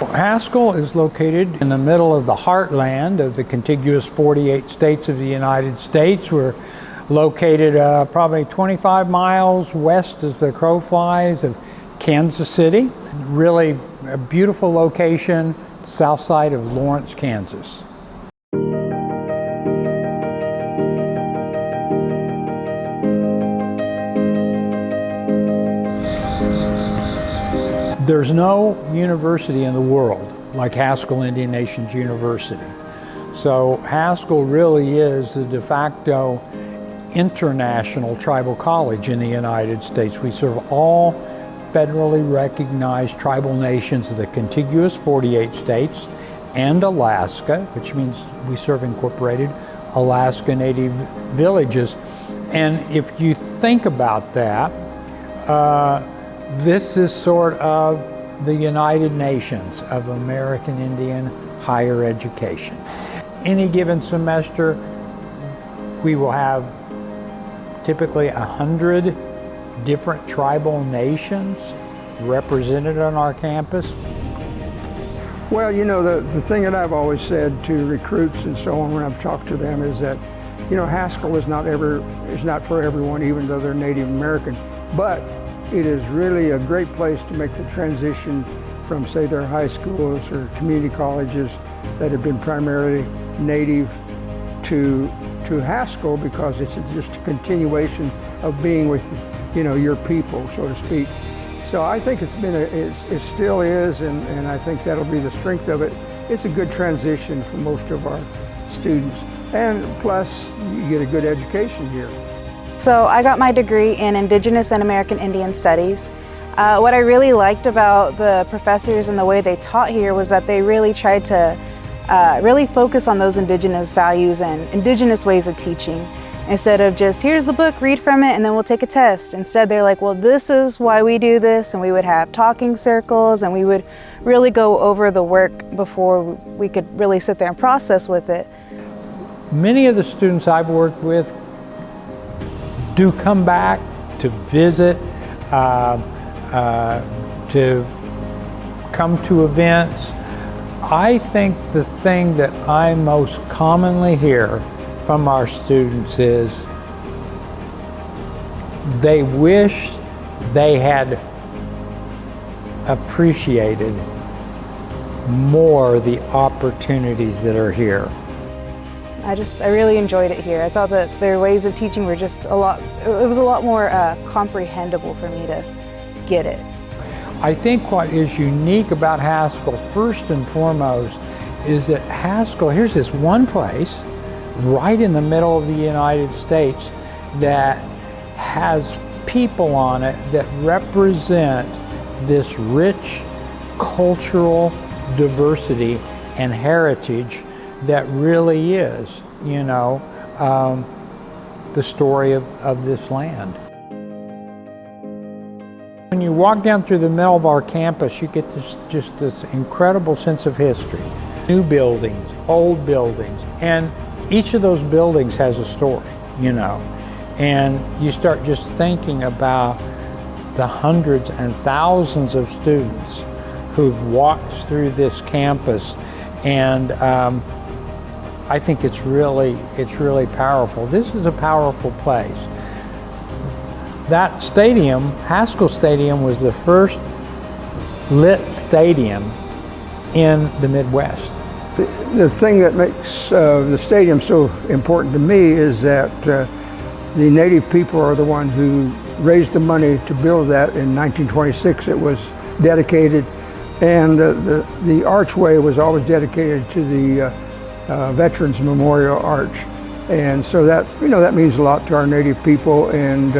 Haskell is located in the middle of the heartland of the contiguous 48 states of the United States. We're located probably 25 miles west as the crow flies of Kansas City. Really a beautiful location, south side of Lawerence, Kansas. There's no university in the world like Haskell Indian Nations University. So Haskell really is the de facto international tribal college in the United States. We serve all federally recognized tribal nations of the contiguous 48 states and Alaska, which means we serve incorporated Alaska Native villages. And if you think about that, this is sort of the United Nations of American Indian higher education. Any given semester, we will have typically 100 different tribal nations represented on our campus. Well, you know, the thing that I've always said to recruits and so on when I've talked to them is that, you know, Haskell is not for everyone, even though they're Native American, but it is really a great place to make the transition from, say, their high schools or community colleges that have been primarily Native to Haskell, because it's just a continuation of being with, you know, your people, so to speak. So I think it's been it still is, and I think that'll be the strength of it. It's a good transition for most of our students, and plus you get a good education here. So I got my degree in Indigenous and American Indian Studies. What I really liked about the professors and the way they taught here was that they really tried to really focus on those Indigenous values and Indigenous ways of teaching. Instead of just, here's the book, read from it, and then we'll take a test. Instead, they're like, well, this is why we do this, and we would have talking circles, and we would really go over the work before we could really sit there and process with it. Many of the students I've worked with do come back to visit, to come to events. I think the thing that I most commonly hear from our students is they wish they had appreciated more the opportunities that are here. I really enjoyed it here. I thought that their ways of teaching were just it was a lot more comprehensible for me to get it. I think what is unique about Haskell, first and foremost, is that Haskell, here's this one place right in the middle of the United States that has people on it that represent this rich cultural diversity and heritage that really is, you know, the story of this land. When you walk down through the middle of our campus, you get just this incredible sense of history. New buildings, old buildings, and each of those buildings has a story, you know. And you start just thinking about the hundreds and thousands of students who've walked through this campus, and I think it's really powerful. This is a powerful place. That stadium, Haskell Stadium, was the first lit stadium in the Midwest. The thing that makes the stadium so important to me is that the Native people are the one who raised the money to build that. In 1926 it was dedicated, and the archway was always dedicated to the Veterans Memorial Arch. And so that, you know, that means a lot to our Native people. And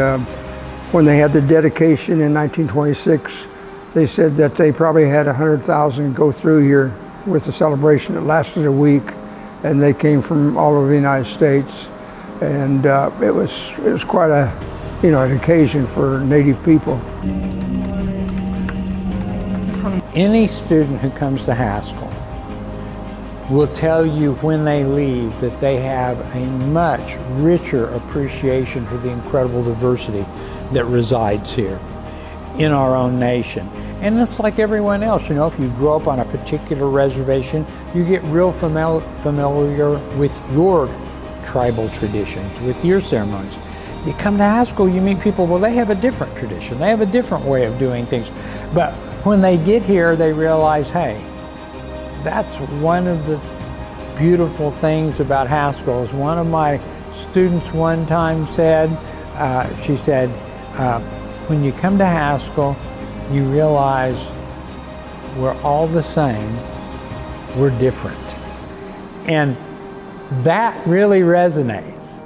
when they had the dedication in 1926, they said that they probably had 100,000 go through here with a celebration that lasted a week, and they came from all over the United States. And it was quite a, you know, an occasion for Native people. Any student who comes to Haskell will tell you when they leave that they have a much richer appreciation for the incredible diversity that resides here in our own nation. And it's like everyone else, you know, if you grow up on a particular reservation, you get real familiar with your tribal traditions, with your ceremonies. You come to Haskell, you meet people, well, they have a different tradition. They have a different way of doing things. But when they get here, they realize, hey, that's one of the beautiful things about Haskell. As one of my students one time said, she said, when you come to Haskell, you realize we're all the same, we're different. And that really resonates.